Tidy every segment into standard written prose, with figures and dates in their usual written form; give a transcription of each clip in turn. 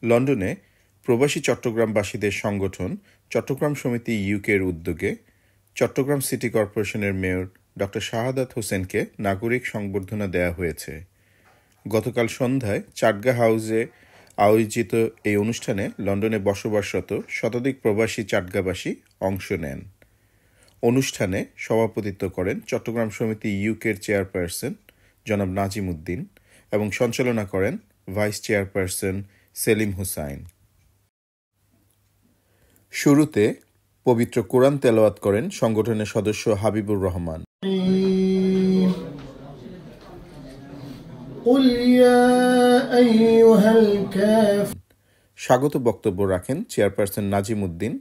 লন্ডনে প্রবাসী চট্টগ্রামবাসীদের সংগঠন চট্টগ্রাম সমিতি ইউকের উদ্যোগে চট্টগ্রাম সিটি কর্পোরেশনের মেয়র ডক্টর শাহাদাত হোসেনকে নাগরিক সংবর্ধনা দেয়া হয়েছে। গতকাল সন্ধ্যায় চাটগাঁ হাউসে আয়োজিত এই অনুষ্ঠানে লন্ডনে বসবাসরত শতাধিক প্রবাসী চাটগাঁবাসী অংশ নেন। অনুষ্ঠানে সভাপতিত্ব করেন চট্টগ্রাম সমিতি ইউকের চেয়ারপারসন জনাব নাজিম উদ্দিন এবং সঞ্চালনা করেন ভাইস চেয়ারপারসন সেলিম হুসাইন। শুরুতে পবিত্র কোরআন তেলাওয়াত করেন সংগঠনের সদস্য হাবিবুর রহমান। স্বাগত বক্তব্য রাখেন চেয়ারপারসন নাজিম উদ্দিন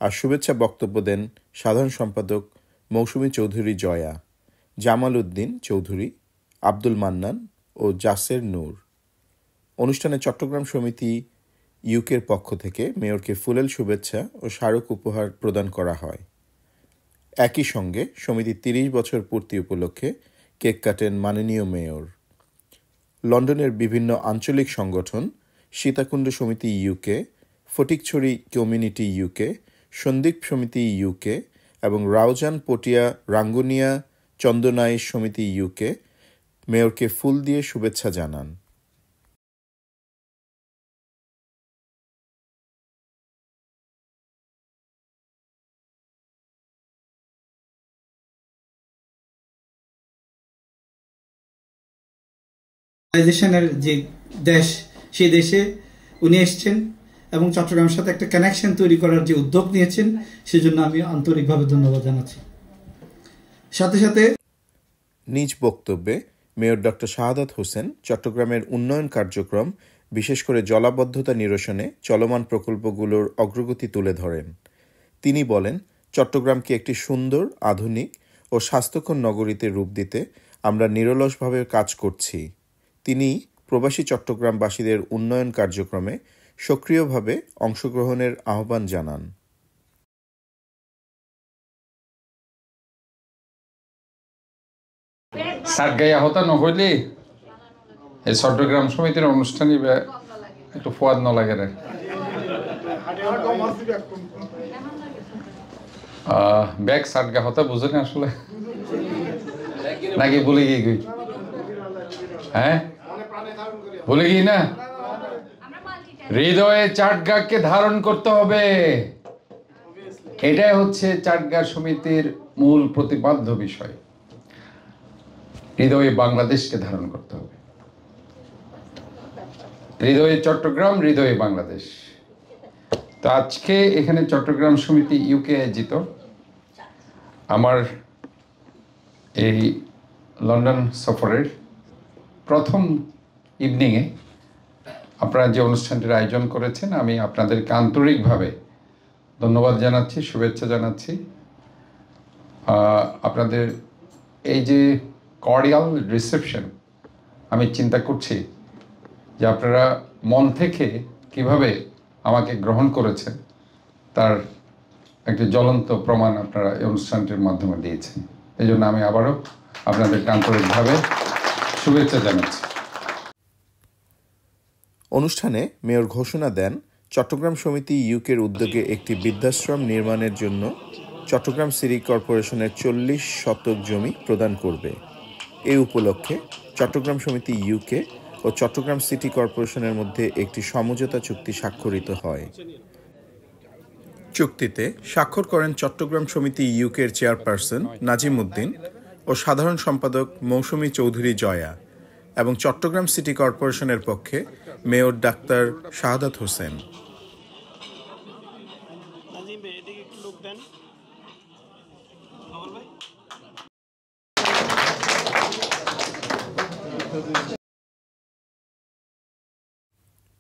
আর শুভেচ্ছা বক্তব্য দেন সাধারণ সম্পাদক মৌসুমী চৌধুরী জয়া, জামাল উদ্দিন চৌধুরী, আব্দুল মান্নান ও জাসের নূর। অনুষ্ঠানে চট্টগ্রাম সমিতি ইউকের পক্ষ থেকে মেয়রকে ফুলেল শুভেচ্ছা ও স্মারক উপহার প্রদান করা হয়। একই সঙ্গে সমিতির ৩০ বছর পূর্তি উপলক্ষে কেক কাটেন মাননীয় মেয়র। লন্ডনের বিভিন্ন আঞ্চলিক সংগঠন সীতাকুণ্ড সমিতি UK, Fatikchhari community UK, Sandwip সমিতি ইউকে এবং রাউজান পটিয়া রাঙ্গুনিয়া চন্দনাই সমিতি ইউকে মেয়রকে ফুল দিয়ে শুভেচ্ছা জানান। যে দেশ, সেই দেশে উনি এসছেন এবং চট্টগ্রামের সাথে একটা কানেকশন তৈরি করার যে উদ্যোগ নিয়েছেন, সেজন্য আমি আন্তরিকভাবে ধন্যবাদ জানাচ্ছি। সাথে সাথে নিজ বক্তব্যে মেয়র ডক্টর শাহাদাত হোসেন চট্টগ্রামের উন্নয়ন কার্যক্রম, বিশেষ করে জলাবদ্ধতা নিরসনে চলমান প্রকল্পগুলোর অগ্রগতি তুলে ধরেন। তিনি বলেন, চট্টগ্রামকে একটি সুন্দর, আধুনিক ও স্বাস্থ্যকর নগরীতে রূপ দিতে আমরা নিরলসভাবে কাজ করছি। তিনি প্রবাসী চট্টগ্রামবাসীদের উন্নয়ন কার্যক্রমে সক্রিয়ভাবে অংশগ্রহণের আহ্বান জানান। সাতগাইয়া হতা নহইলে এই চট্টগ্রাম সমিতির অনুষ্ঠানই একটু ফোয়াদ ন লাগে রে। ব্যাগ সাতগা হতা বুঝে না আসলে নাকি ভুলে গিয়ে গই? হ্যাঁ, ভুলে গিয়ে না? হৃদয়ে চাটগাঁকে ধারণ করতে হবে, এটাই হচ্ছে চাটগাঁ সমিতির মূল প্রতিপাদ্য বিষয়। হৃদয়ে বাংলাদেশকে ধারণ করতে হবে। হৃদয়ে চট্টগ্রাম, হৃদয়ে বাংলাদেশ। তো আজকে এখানে চট্টগ্রাম সমিতি ইউকে আয়োজিত আমার এই লন্ডন সফরের প্রথম ইভিনিংয়ে আপনারা যে অনুষ্ঠানটির আয়োজন করেছেন, আমি আপনাদেরকে আন্তরিকভাবে ধন্যবাদ জানাচ্ছি, শুভেচ্ছা জানাচ্ছি। আপনাদের এই যে কর্ডিয়াল রিসেপশন, আমি চিন্তা করছি যে আপনারা মন থেকে কিভাবে আমাকে গ্রহণ করেছেন তার একটি জ্বলন্ত প্রমাণ আপনারা এই অনুষ্ঠানটির মাধ্যমে দিয়েছেন। এই জন্য আমি আবারও আপনাদেরকে আন্তরিকভাবে শুভেচ্ছা জানাচ্ছি। অনুষ্ঠানে মেয়র ঘোষণা দেন, চট্টগ্রাম সমিতি ইউকের উদ্যোগে একটি বৃদ্ধাশ্রম নির্মাণের জন্য চট্টগ্রাম সিটি কর্পোরেশনের 40 শতক জমি প্রদান করবে। এই উপলক্ষে চট্টগ্রাম সমিতি ইউকে ও চট্টগ্রাম সিটি কর্পোরেশনের মধ্যে একটি সমঝোতা চুক্তি স্বাক্ষরিত হয়। চুক্তিতে স্বাক্ষর করেন চট্টগ্রাম সমিতি ইউকের চেয়ারপারসন নাজিম উদ্দিন ও সাধারণ সম্পাদক মৌসুমী চৌধুরী জয়া এবং চট্টগ্রাম সিটি কর্পোরেশনের পক্ষে মেয়র ডাক্তার শাহাদাত হোসেন।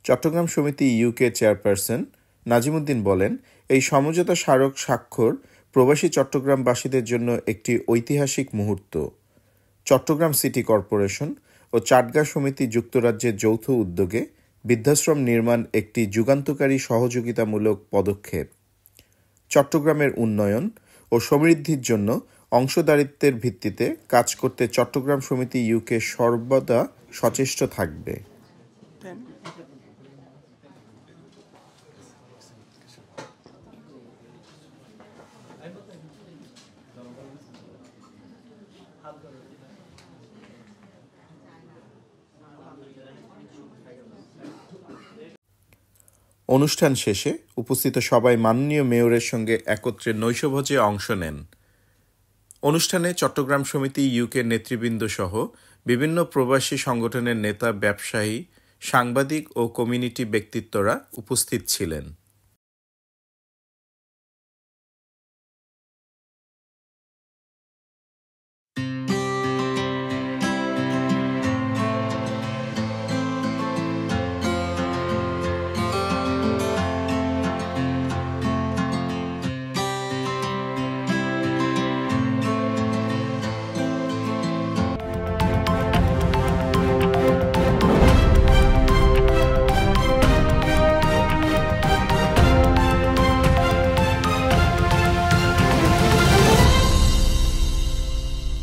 চট্টগ্রাম সমিতি ইউকে চেয়ারপারসন নাজিম উদ্দিন বলেন, এই সমঝোতা স্মারক স্বাক্ষর প্রবাসী চট্টগ্রামবাসীদের জন্য একটি ঐতিহাসিক মুহূর্ত। চট্টগ্রাম সিটি কর্পোরেশন ও চাটগাঁ সমিতি যুক্তরাজ্যের যৌথ উদ্যোগে বৃদ্ধাশ্রম নির্মাণ একটি যুগান্তকারী সহযোগিতামূলক পদক্ষেপ। চট্টগ্রামের উন্নয়ন ও সমৃদ্ধির জন্য অংশদারিত্বের ভিত্তিতে কাজ করতে চট্টগ্রাম সমিতি ইউকে সর্বদা সচেষ্ট থাকবে। অনুষ্ঠান শেষে উপস্থিত সবাই মাননীয় মেয়রের সঙ্গে একত্রে নৈশভোজে অংশ নেন। অনুষ্ঠানে চট্টগ্রাম সমিতি ইউকে নেতৃবৃন্দ সহ বিভিন্ন প্রবাসী সংগঠনের নেতা, ব্যবসায়ী, সাংবাদিক ও কমিউনিটি ব্যক্তিত্বরা উপস্থিত ছিলেন।